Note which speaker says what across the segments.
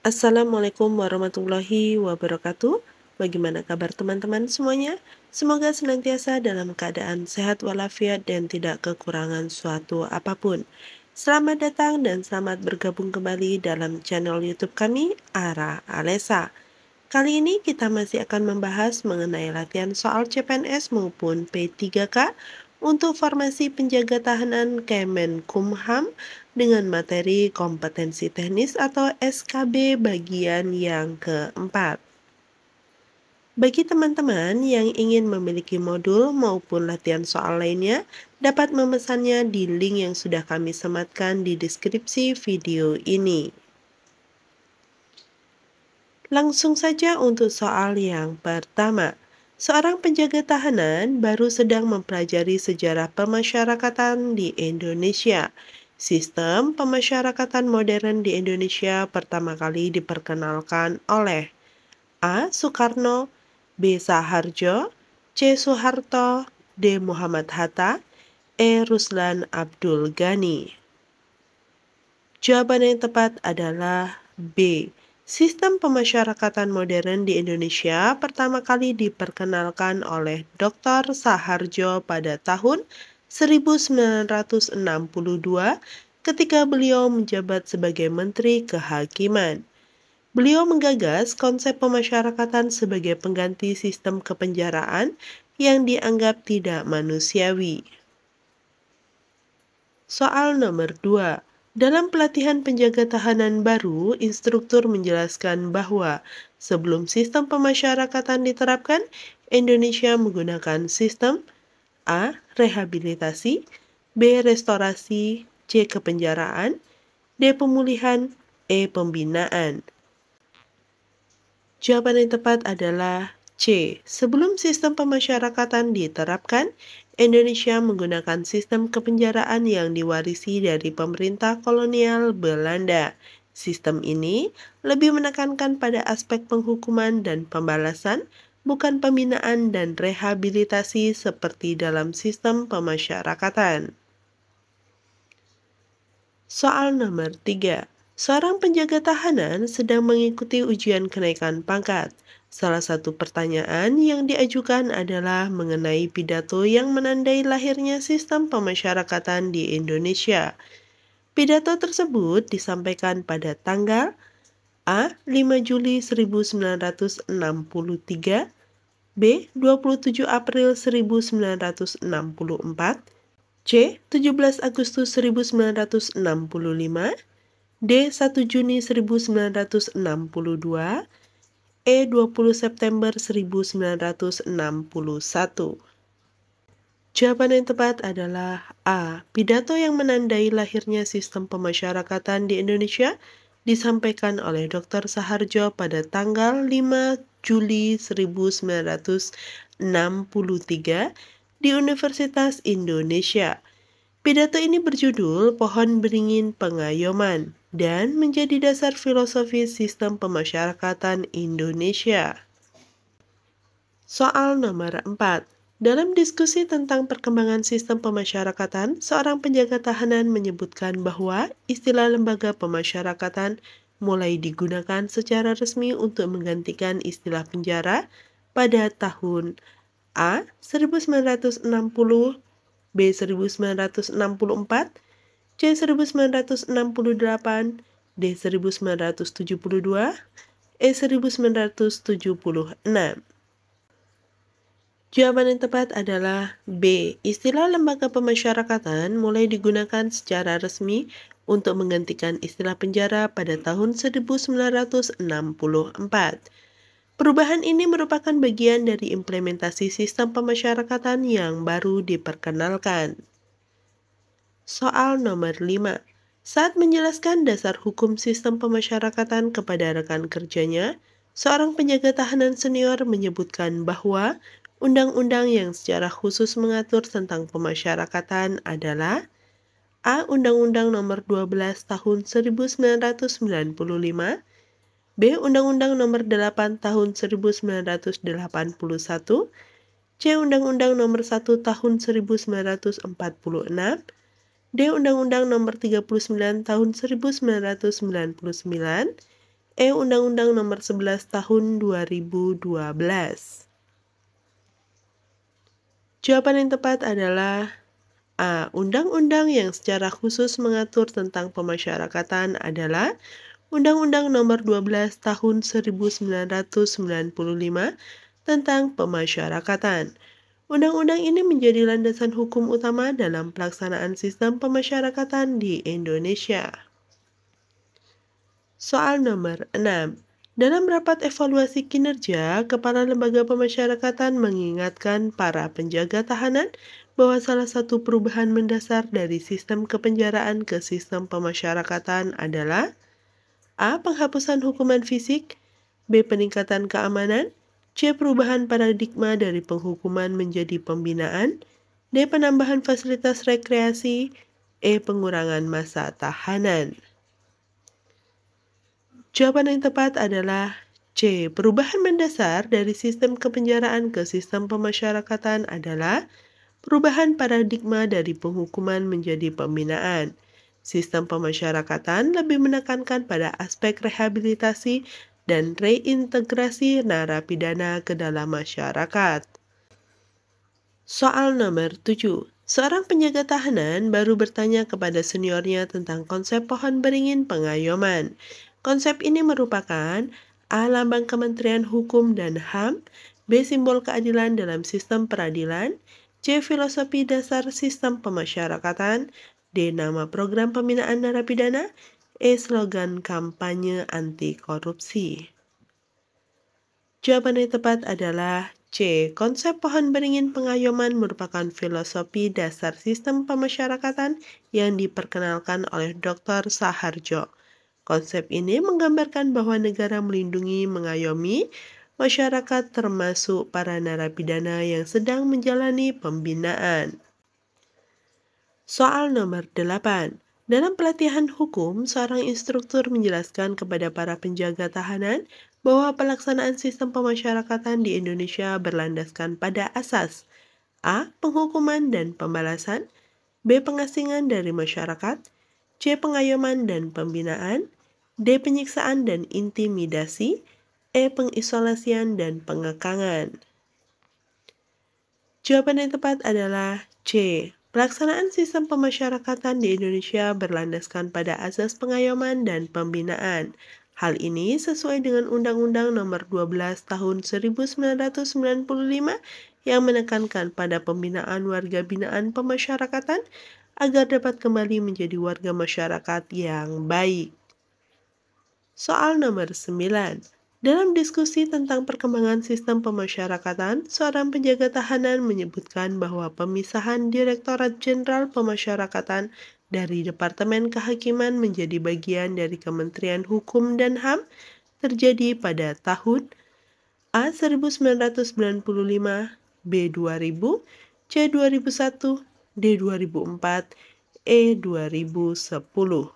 Speaker 1: Assalamualaikum warahmatullahi wabarakatuh. Bagaimana kabar teman-teman semuanya? Semoga senantiasa dalam keadaan sehat walafiat dan tidak kekurangan suatu apapun. Selamat datang dan selamat bergabung kembali dalam channel YouTube kami, Ara Alesa. Kali ini kita masih akan membahas mengenai latihan soal CPNS maupun P3K untuk formasi penjaga tahanan Kemenkumham dengan materi kompetensi teknis atau SKB bagian yang keempat. Bagi teman-teman yang ingin memiliki modul maupun latihan soal lainnya, dapat memesannya di link yang sudah kami sematkan di deskripsi video ini. Langsung saja untuk soal yang pertama. Seorang penjaga tahanan baru sedang mempelajari sejarah pemasyarakatan di Indonesia. Sistem pemasyarakatan modern di Indonesia pertama kali diperkenalkan oleh A. Soekarno, B. Saharjo, C. Soeharto, D. Muhammad Hatta, E. Ruslan Abdul Ghani. Jawaban yang tepat adalah B. Sistem pemasyarakatan modern di Indonesia pertama kali diperkenalkan oleh Dr. Saharjo pada tahun 1962 ketika beliau menjabat sebagai Menteri Kehakiman. Beliau menggagas konsep pemasyarakatan sebagai pengganti sistem kepenjaraan yang dianggap tidak manusiawi. Soal nomor 2. Dalam pelatihan penjaga tahanan baru, instruktur menjelaskan bahwa sebelum sistem pemasyarakatan diterapkan, Indonesia menggunakan sistem A. Rehabilitasi, B. Restorasi, C. Kepenjaraan, D. Pemulihan, E. Pembinaan. Jawaban yang tepat adalah C. Sebelum sistem pemasyarakatan diterapkan, Indonesia menggunakan sistem kepenjaraan yang diwarisi dari pemerintah kolonial Belanda. Sistem ini lebih menekankan pada aspek penghukuman dan pembalasan, bukan pembinaan dan rehabilitasi seperti dalam sistem pemasyarakatan. Soal nomor 3. Seorang penjaga tahanan sedang mengikuti ujian kenaikan pangkat. Salah satu pertanyaan yang diajukan adalah mengenai pidato yang menandai lahirnya sistem pemasyarakatan di Indonesia. Pidato tersebut disampaikan pada tanggal A. 5 Juli 1963, B. 27 April 1964, C. 17 Agustus 1965, D. 1 Juni 1962, E. 20 September 1961. Jawaban yang tepat adalah A. Pidato yang menandai lahirnya sistem pemasyarakatan di Indonesia disampaikan oleh Dr. Saharjo pada tanggal 5 Juli 1963 di Universitas Indonesia. Pidato ini berjudul Pohon Beringin Pengayoman dan menjadi dasar filosofis sistem pemasyarakatan Indonesia. Soal nomor 4. Dalam diskusi tentang perkembangan sistem pemasyarakatan, seorang penjaga tahanan menyebutkan bahwa istilah lembaga pemasyarakatan mulai digunakan secara resmi untuk menggantikan istilah penjara pada tahun A. 1960, B. 1964, C. 1968, D. 1972, E. 1976. Jawaban yang tepat adalah B. Istilah lembaga pemasyarakatan mulai digunakan secara resmi untuk menggantikan istilah penjara pada tahun 1964. Perubahan ini merupakan bagian dari implementasi sistem pemasyarakatan yang baru diperkenalkan. Soal nomor 5. Saat menjelaskan dasar hukum sistem pemasyarakatan kepada rekan kerjanya, seorang penjaga tahanan senior menyebutkan bahwa undang-undang yang secara khusus mengatur tentang pemasyarakatan adalah A. Undang-Undang Nomor 12 Tahun 1995, B. Undang-Undang Nomor 8 Tahun 1981, C. Undang-Undang Nomor 1 Tahun 1946, D. Undang-Undang Nomor 39 Tahun 1999, Undang-Undang Nomor 11 Tahun 2012. Jawaban yang tepat adalah A. Undang-undang yang secara khusus mengatur tentang pemasyarakatan adalah Undang-Undang Nomor 12 Tahun 1995 tentang pemasyarakatan. Undang-undang ini menjadi landasan hukum utama dalam pelaksanaan sistem pemasyarakatan di Indonesia. Soal nomor 6. Dalam rapat evaluasi kinerja, Kepala Lembaga Pemasyarakatan mengingatkan para penjaga tahanan bahwa salah satu perubahan mendasar dari sistem kepenjaraan ke sistem pemasyarakatan adalah A. Penghapusan hukuman fisik, B. Peningkatan keamanan, C. Perubahan paradigma dari penghukuman menjadi pembinaan, D. Penambahan fasilitas rekreasi, E. Pengurangan masa tahanan. Jawaban yang tepat adalah C. Perubahan mendasar dari sistem kepenjaraan ke sistem pemasyarakatan adalah perubahan paradigma dari penghukuman menjadi pembinaan. Sistem pemasyarakatan lebih menekankan pada aspek rehabilitasi dan reintegrasi narapidana ke dalam masyarakat. Soal nomor 7. Seorang penjaga tahanan baru bertanya kepada seniornya tentang konsep pohon beringin pengayoman. Konsep ini merupakan A. Lambang Kementerian Hukum dan HAM, B. Simbol keadilan dalam sistem peradilan, C. Filosofi dasar sistem pemasyarakatan, D. Nama program pembinaan narapidana, E. Slogan kampanye anti korupsi. Jawaban yang tepat adalah C. Konsep pohon beringin pengayoman merupakan filosofi dasar sistem pemasyarakatan yang diperkenalkan oleh Dr. Saharjo. Konsep ini menggambarkan bahwa negara melindungi, mengayomi masyarakat termasuk para narapidana yang sedang menjalani pembinaan. Soal nomor 8. Dalam pelatihan hukum, seorang instruktur menjelaskan kepada para penjaga tahanan bahwa pelaksanaan sistem pemasyarakatan di Indonesia berlandaskan pada asas A. Penghukuman dan pembalasan, B. Pengasingan dari masyarakat, C. Pengayoman dan pembinaan, D. Penyiksaan dan intimidasi, E. Pengisolasian dan pengekangan. Jawaban yang tepat adalah C. Pelaksanaan sistem pemasyarakatan di Indonesia berlandaskan pada asas pengayoman dan pembinaan. Hal ini sesuai dengan Undang-Undang Nomor 12 Tahun 1995 yang menekankan pada pembinaan warga binaan pemasyarakatan agar dapat kembali menjadi warga masyarakat yang baik. Soal nomor 9. Dalam diskusi tentang perkembangan sistem pemasyarakatan, seorang penjaga tahanan menyebutkan bahwa pemisahan Direktorat Jenderal Pemasyarakatan dari Departemen Kehakiman menjadi bagian dari Kementerian Hukum dan HAM terjadi pada tahun A. 1995, B. 2000, C. 2001, D. 2004, E. 2010.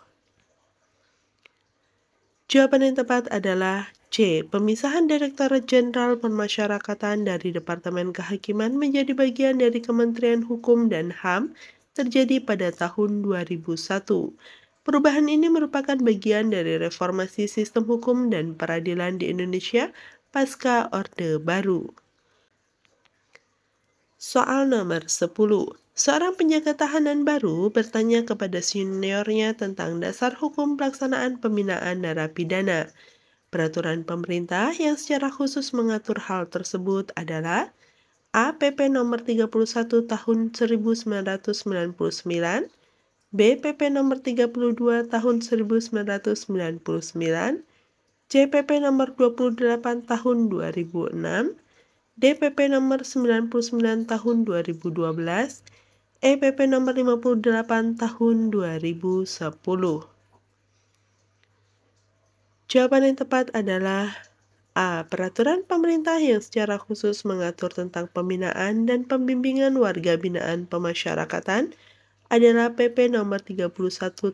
Speaker 1: Jawaban yang tepat adalah C. Pemisahan Direktorat Jenderal Pemasyarakatan dari Departemen Kehakiman menjadi bagian dari Kementerian Hukum dan HAM terjadi pada tahun 2001. Perubahan ini merupakan bagian dari reformasi sistem hukum dan peradilan di Indonesia pasca Orde Baru. Soal nomor 10. Seorang penjaga tahanan baru bertanya kepada seniornya tentang dasar hukum pelaksanaan pembinaan narapidana. Peraturan pemerintah yang secara khusus mengatur hal tersebut adalah A. PP Nomor 31 Tahun 1999, B. PP Nomor 32 Tahun 1999, C. PP Nomor 28 Tahun 2006, DPP Nomor 99 Tahun 2012, EPP Nomor 58 Tahun 2010. Jawaban yang tepat adalah A. Peraturan pemerintah yang secara khusus mengatur tentang pembinaan dan pembimbingan warga binaan pemasyarakatan adalah PP Nomor 31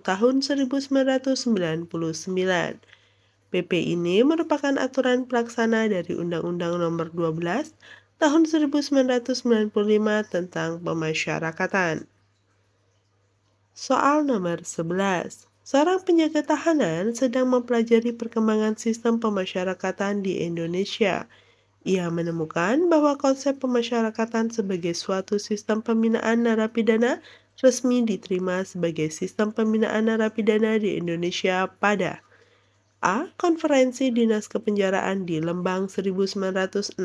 Speaker 1: Tahun 1999. PP ini merupakan aturan pelaksana dari Undang-Undang Nomor 12 Tahun 1995 tentang pemasyarakatan. Soal nomor 11. Seorang penjaga tahanan sedang mempelajari perkembangan sistem pemasyarakatan di Indonesia. Ia menemukan bahwa konsep pemasyarakatan sebagai suatu sistem pembinaan narapidana resmi diterima sebagai sistem pembinaan narapidana di Indonesia pada A. Konferensi Dinas Kepenjaraan di Lembang 1964,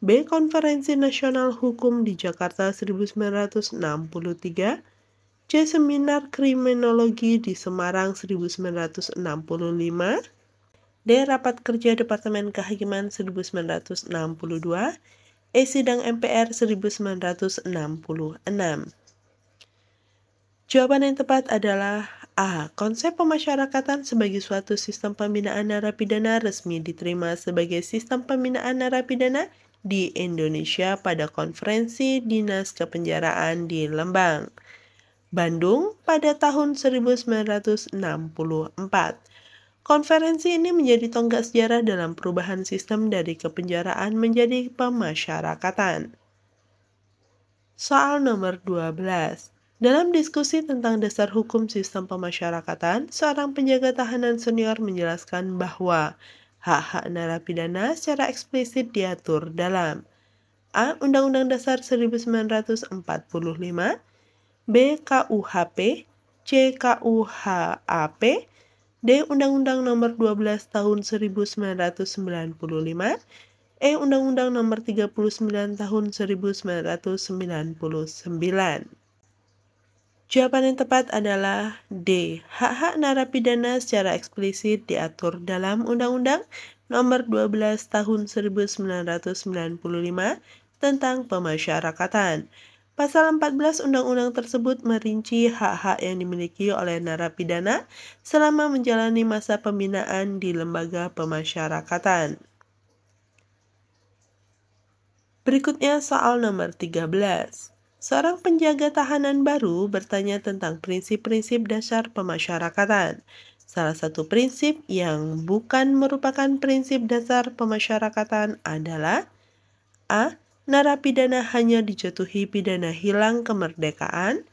Speaker 1: B. Konferensi Nasional Hukum di Jakarta 1963, C. Seminar Kriminologi di Semarang 1965, D. Rapat Kerja Departemen Kehakiman 1962, E. Sidang MPR 1966. Jawaban yang tepat adalah A. Konsep pemasyarakatan sebagai suatu sistem pembinaan narapidana resmi diterima sebagai sistem pembinaan narapidana di Indonesia pada Konferensi Dinas Kepenjaraan di Lembang, Bandung pada tahun 1964. Konferensi ini menjadi tonggak sejarah dalam perubahan sistem dari kepenjaraan menjadi pemasyarakatan. Soal nomor 12. Dalam diskusi tentang dasar hukum sistem pemasyarakatan, seorang penjaga tahanan senior menjelaskan bahwa hak-hak narapidana secara eksplisit diatur dalam A. Undang-Undang Dasar 1945, B. KUHP, C. KUHAP, D. Undang-Undang Nomor 12 Tahun 1995, E. Undang-Undang Nomor 39 Tahun 1999. Jawaban yang tepat adalah D. Hak-hak narapidana secara eksplisit diatur dalam Undang-Undang Nomor 12 Tahun 1995 tentang pemasyarakatan. Pasal 14 Undang-Undang tersebut merinci hak-hak yang dimiliki oleh narapidana selama menjalani masa pembinaan di lembaga pemasyarakatan. Berikutnya soal nomor 13. Seorang penjaga tahanan baru bertanya tentang prinsip-prinsip dasar pemasyarakatan. Salah satu prinsip yang bukan merupakan prinsip dasar pemasyarakatan adalah A. Narapidana hanya dijatuhi pidana hilang kemerdekaan.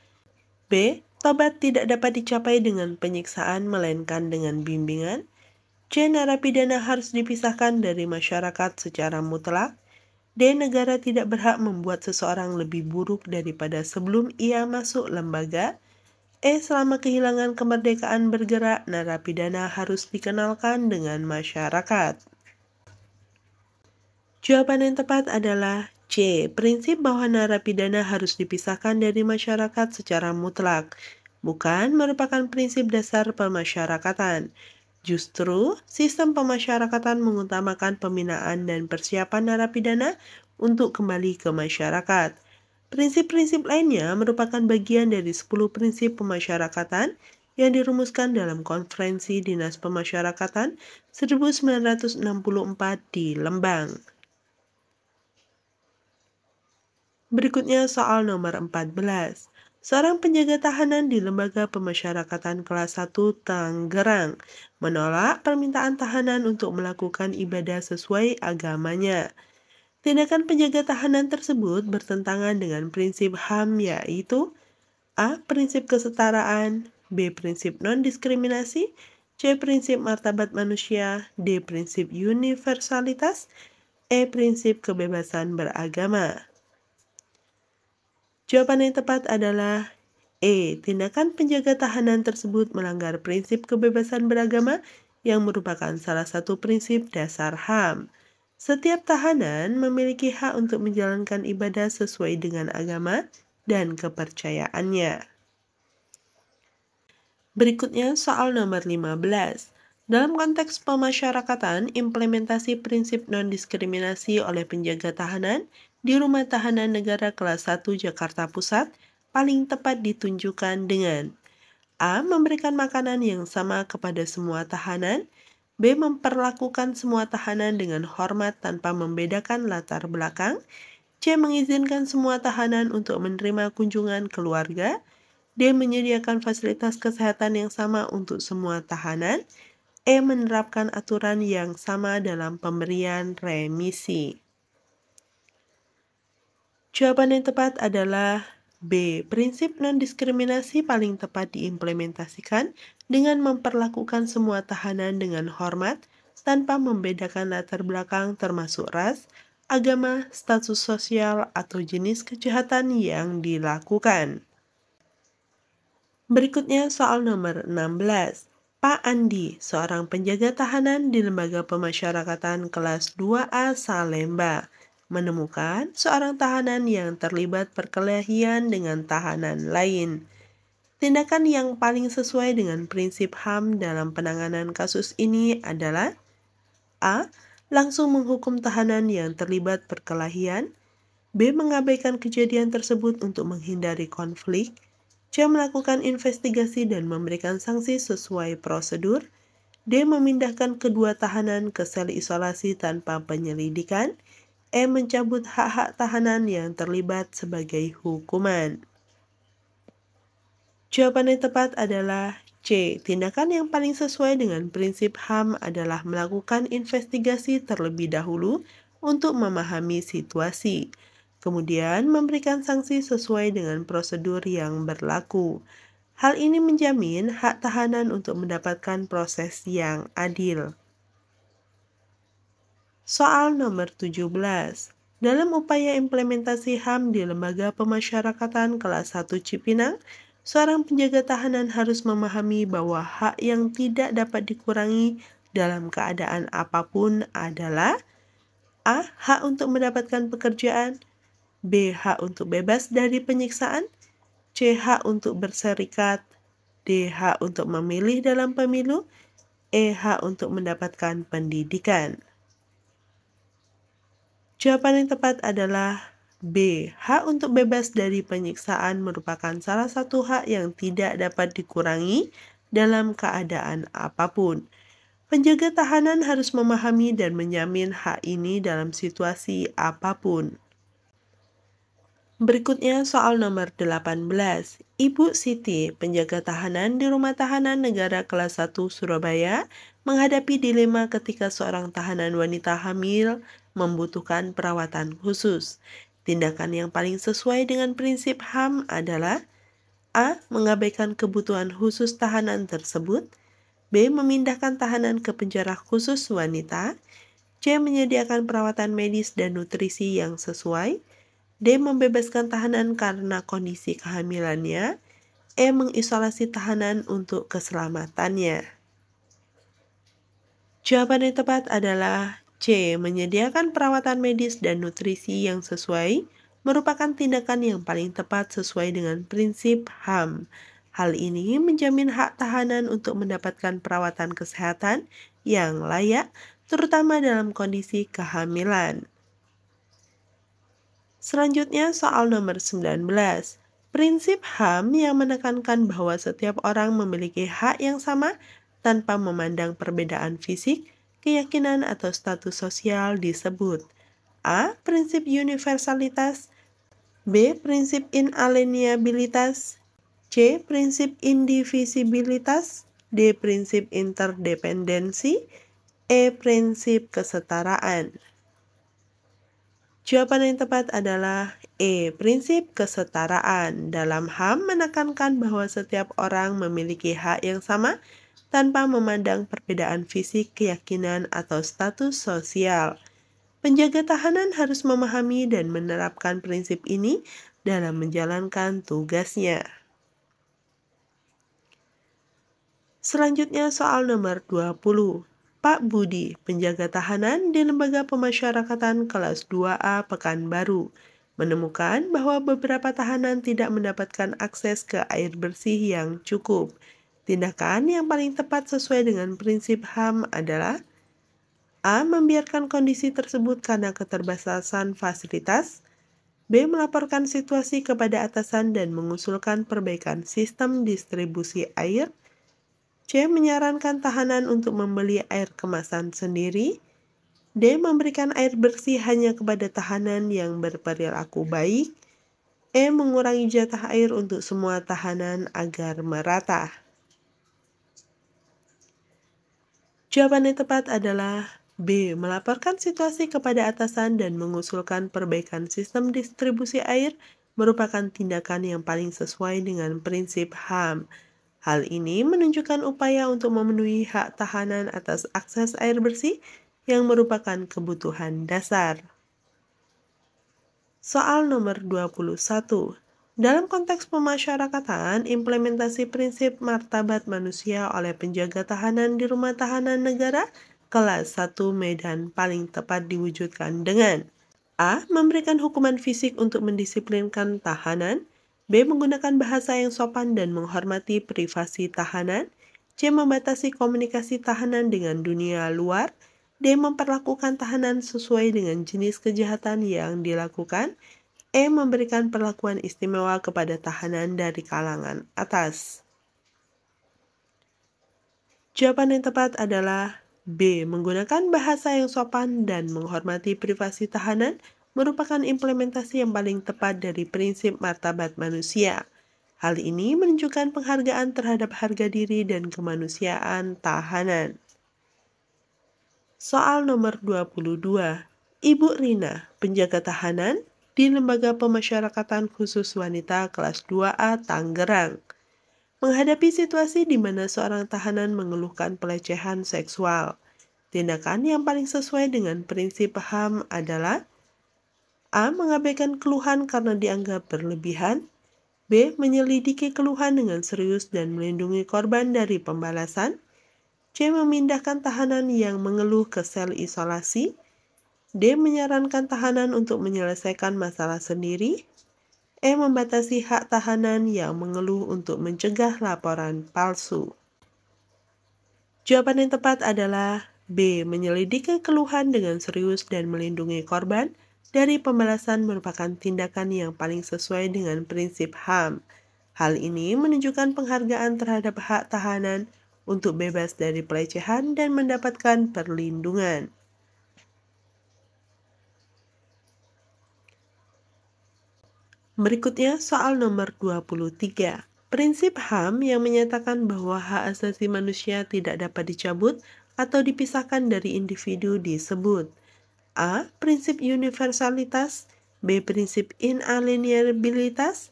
Speaker 1: B. Tobat tidak dapat dicapai dengan penyiksaan melainkan dengan bimbingan. C. Narapidana harus dipisahkan dari masyarakat secara mutlak. D. Negara tidak berhak membuat seseorang lebih buruk daripada sebelum ia masuk lembaga. E. Selama kehilangan kemerdekaan bergerak, narapidana harus dikenalkan dengan masyarakat. Jawaban yang tepat adalah C. Prinsip bahwa narapidana harus dipisahkan dari masyarakat secara mutlak bukan merupakan prinsip dasar pemasyarakatan. Justru, sistem pemasyarakatan mengutamakan pembinaan dan persiapan narapidana untuk kembali ke masyarakat. Prinsip-prinsip lainnya merupakan bagian dari 10 prinsip pemasyarakatan yang dirumuskan dalam Konferensi Dinas Pemasyarakatan 1964 di Lembang. Berikutnya soal nomor 14. Seorang penjaga tahanan di Lembaga Pemasyarakatan Kelas 1 Tangerang menolak permintaan tahanan untuk melakukan ibadah sesuai agamanya. Tindakan penjaga tahanan tersebut bertentangan dengan prinsip HAM, yaitu A. Prinsip kesetaraan, B. Prinsip non-diskriminasi, C. Prinsip martabat manusia, D. Prinsip universalitas, E. Prinsip kebebasan beragama. Jawaban yang tepat adalah E. Tindakan penjaga tahanan tersebut melanggar prinsip kebebasan beragama yang merupakan salah satu prinsip dasar HAM. Setiap tahanan memiliki hak untuk menjalankan ibadah sesuai dengan agama dan kepercayaannya. Berikutnya soal nomor 15. Dalam konteks pemasyarakatan, implementasi prinsip non-diskriminasi oleh penjaga tahanan di Rumah Tahanan Negara Kelas 1 Jakarta Pusat paling tepat ditunjukkan dengan A. Memberikan makanan yang sama kepada semua tahanan, B. Memperlakukan semua tahanan dengan hormat tanpa membedakan latar belakang, C. Mengizinkan semua tahanan untuk menerima kunjungan keluarga, D. Menyediakan fasilitas kesehatan yang sama untuk semua tahanan, E. Menerapkan aturan yang sama dalam pemberian remisi. Jawaban yang tepat adalah B. Prinsip non-diskriminasi paling tepat diimplementasikan dengan memperlakukan semua tahanan dengan hormat tanpa membedakan latar belakang termasuk ras, agama, status sosial, atau jenis kejahatan yang dilakukan. Berikutnya soal nomor 16. Pak Andi, seorang penjaga tahanan di Lembaga Pemasyarakatan kelas 2A Salemba, menemukan seorang tahanan yang terlibat perkelahian dengan tahanan lain. Tindakan yang paling sesuai dengan prinsip HAM dalam penanganan kasus ini adalah A. Langsung menghukum tahanan yang terlibat perkelahian. B. Mengabaikan kejadian tersebut untuk menghindari konflik. C. Melakukan investigasi dan memberikan sanksi sesuai prosedur. D. Memindahkan kedua tahanan ke sel isolasi tanpa penyelidikan. E. Mencabut hak-hak tahanan yang terlibat sebagai hukuman. Jawaban yang tepat adalah C. Tindakan yang paling sesuai dengan prinsip HAM adalah melakukan investigasi terlebih dahulu untuk memahami situasi, kemudian memberikan sanksi sesuai dengan prosedur yang berlaku. Hal ini menjamin hak tahanan untuk mendapatkan proses yang adil. Soal nomor 17. Dalam upaya implementasi HAM di Lembaga Pemasyarakatan kelas 1 Cipinang, seorang penjaga tahanan harus memahami bahwa hak yang tidak dapat dikurangi dalam keadaan apapun adalah A. Hak untuk mendapatkan pekerjaan. B. Hak untuk bebas dari penyiksaan. C. Hak untuk berserikat. D. Hak untuk memilih dalam pemilu. E. Hak untuk mendapatkan pendidikan. Jawaban yang tepat adalah B. Hak untuk bebas dari penyiksaan merupakan salah satu hak yang tidak dapat dikurangi dalam keadaan apapun. Penjaga tahanan harus memahami dan menjamin hak ini dalam situasi apapun. Berikutnya soal nomor 18. Ibu Siti, penjaga tahanan di Rumah Tahanan Negara kelas 1 Surabaya, menghadapi dilema ketika seorang tahanan wanita hamil membutuhkan perawatan khusus. Tindakan yang paling sesuai dengan prinsip HAM adalah A. Mengabaikan kebutuhan khusus tahanan tersebut. B. Memindahkan tahanan ke penjara khusus wanita. C. Menyediakan perawatan medis dan nutrisi yang sesuai. D. Membebaskan tahanan karena kondisi kehamilannya. E. Mengisolasi tahanan untuk keselamatannya. Jawaban yang tepat adalah C. Menyediakan perawatan medis dan nutrisi yang sesuai merupakan tindakan yang paling tepat sesuai dengan prinsip HAM. Hal ini menjamin hak tahanan untuk mendapatkan perawatan kesehatan yang layak, terutama dalam kondisi kehamilan. Selanjutnya soal nomor 19. Prinsip HAM yang menekankan bahwa setiap orang memiliki hak yang sama tanpa memandang perbedaan fisik, keyakinan, atau status sosial disebut A. Prinsip universalitas. B. Prinsip inalienabilitas. C. Prinsip indivisibilitas. D. Prinsip interdependensi. E. Prinsip kesetaraan. Jawaban yang tepat adalah E. Prinsip kesetaraan. Dalam HAM menekankan bahwa setiap orang memiliki hak yang sama tanpa memandang perbedaan fisik, keyakinan, atau status sosial. Penjaga tahanan harus memahami dan menerapkan prinsip ini dalam menjalankan tugasnya. Selanjutnya soal nomor 20. Pak Budi, penjaga tahanan di Lembaga Pemasyarakatan kelas 2A Pekanbaru, menemukan bahwa beberapa tahanan tidak mendapatkan akses ke air bersih yang cukup. Tindakan yang paling tepat sesuai dengan prinsip HAM adalah A. Membiarkan kondisi tersebut karena keterbatasan fasilitas. B. Melaporkan situasi kepada atasan dan mengusulkan perbaikan sistem distribusi air. C. Menyarankan tahanan untuk membeli air kemasan sendiri. D. Memberikan air bersih hanya kepada tahanan yang berperilaku baik. E. Mengurangi jatah air untuk semua tahanan agar merata. Jawaban yang tepat adalah B. Melaporkan situasi kepada atasan dan mengusulkan perbaikan sistem distribusi air merupakan tindakan yang paling sesuai dengan prinsip HAM. Hal ini menunjukkan upaya untuk memenuhi hak tahanan atas akses air bersih yang merupakan kebutuhan dasar. Soal nomor 21. Dalam konteks pemasyarakatan, implementasi prinsip martabat manusia oleh penjaga tahanan di rumah tahanan negara kelas 1 Medan paling tepat diwujudkan dengan A. Memberikan hukuman fisik untuk mendisiplinkan tahanan. B. Menggunakan bahasa yang sopan dan menghormati privasi tahanan. C. Membatasi komunikasi tahanan dengan dunia luar. D. Memperlakukan tahanan sesuai dengan jenis kejahatan yang dilakukan. E. Memberikan perlakuan istimewa kepada tahanan dari kalangan atas. Jawaban yang tepat adalah B. Menggunakan bahasa yang sopan dan menghormati privasi tahanan merupakan implementasi yang paling tepat dari prinsip martabat manusia. Hal ini menunjukkan penghargaan terhadap harga diri dan kemanusiaan tahanan. Soal nomor 22. Ibu Rina, penjaga tahanan di Lembaga Pemasyarakatan Khusus Wanita kelas 2A Tangerang, menghadapi situasi di mana seorang tahanan mengeluhkan pelecehan seksual. Tindakan yang paling sesuai dengan prinsip HAM adalah A. Mengabaikan keluhan karena dianggap berlebihan. B. Menyelidiki keluhan dengan serius dan melindungi korban dari pembalasan. C. Memindahkan tahanan yang mengeluh ke sel isolasi. D. Menyarankan tahanan untuk menyelesaikan masalah sendiri. E. Membatasi hak tahanan yang mengeluh untuk mencegah laporan palsu. Jawaban yang tepat adalah B. Menyelidiki keluhan dengan serius dan melindungi korban dari pembalasan merupakan tindakan yang paling sesuai dengan prinsip HAM. Hal ini menunjukkan penghargaan terhadap hak tahanan untuk bebas dari pelecehan dan mendapatkan perlindungan. Berikutnya soal nomor 23. Prinsip HAM yang menyatakan bahwa hak asasi manusia tidak dapat dicabut atau dipisahkan dari individu disebut A. Prinsip universalitas. B. Prinsip inalienabilitas.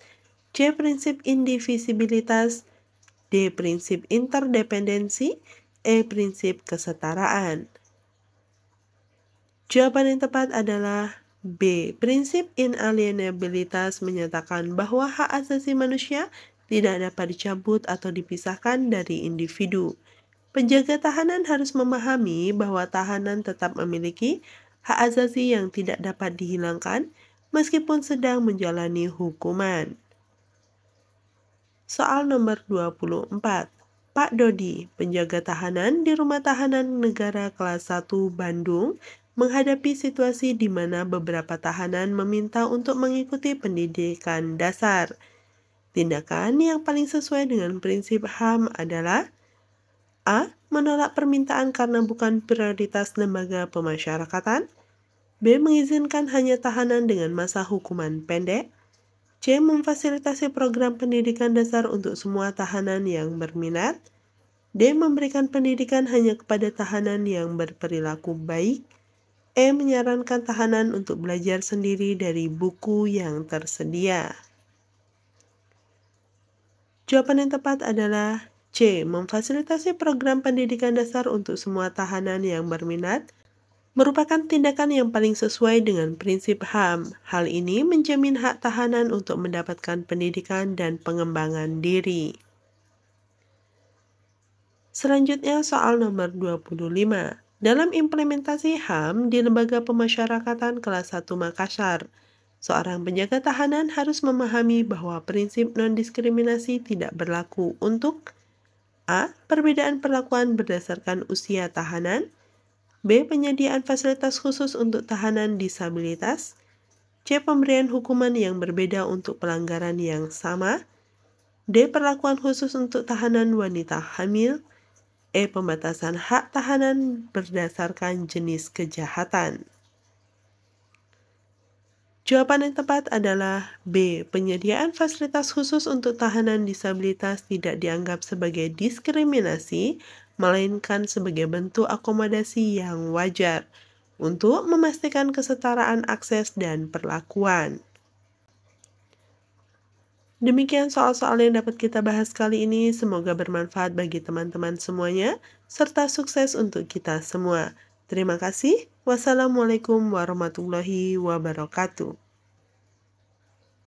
Speaker 1: C. Prinsip indivisibilitas. D. Prinsip interdependensi. E. Prinsip kesetaraan. Jawaban yang tepat adalah B. Prinsip inalienabilitas menyatakan bahwa hak asasi manusia tidak dapat dicabut atau dipisahkan dari individu. Penjaga tahanan harus memahami bahwa tahanan tetap memiliki hak asasi yang tidak dapat dihilangkan meskipun sedang menjalani hukuman. Soal nomor 24. Pak Dodi, penjaga tahanan di Rumah Tahanan Negara kelas 1 Bandung, menghadapi situasi di mana beberapa tahanan meminta untuk mengikuti pendidikan dasar. Tindakan yang paling sesuai dengan prinsip HAM adalah A. Menolak permintaan karena bukan prioritas lembaga pemasyarakatan. B. Mengizinkan hanya tahanan dengan masa hukuman pendek. C. Memfasilitasi program pendidikan dasar untuk semua tahanan yang berminat. D. Memberikan pendidikan hanya kepada tahanan yang berperilaku baik. E. Menyarankan tahanan untuk belajar sendiri dari buku yang tersedia. Jawaban yang tepat adalah C. Memfasilitasi program pendidikan dasar untuk semua tahanan yang berminat merupakan tindakan yang paling sesuai dengan prinsip HAM. Hal ini menjamin hak tahanan untuk mendapatkan pendidikan dan pengembangan diri. Selanjutnya soal nomor 25. Dalam implementasi HAM di Lembaga Pemasyarakatan kelas 1 Makassar, seorang penjaga tahanan harus memahami bahwa prinsip non-diskriminasi tidak berlaku untuk A. Perbedaan perlakuan berdasarkan usia tahanan. B. Penyediaan fasilitas khusus untuk tahanan disabilitas. C. Pemberian hukuman yang berbeda untuk pelanggaran yang sama. D. Perlakuan khusus untuk tahanan wanita hamil. E. Pembatasan hak tahanan berdasarkan jenis kejahatan. Jawaban yang tepat adalah B. Penyediaan fasilitas khusus untuk tahanan disabilitas tidak dianggap sebagai diskriminasi, melainkan sebagai bentuk akomodasi yang wajar untuk memastikan kesetaraan akses dan perlakuan. Demikian soal-soal yang dapat kita bahas kali ini, semoga bermanfaat bagi teman-teman semuanya, serta sukses untuk kita semua. Terima kasih. Wassalamualaikum warahmatullahi wabarakatuh.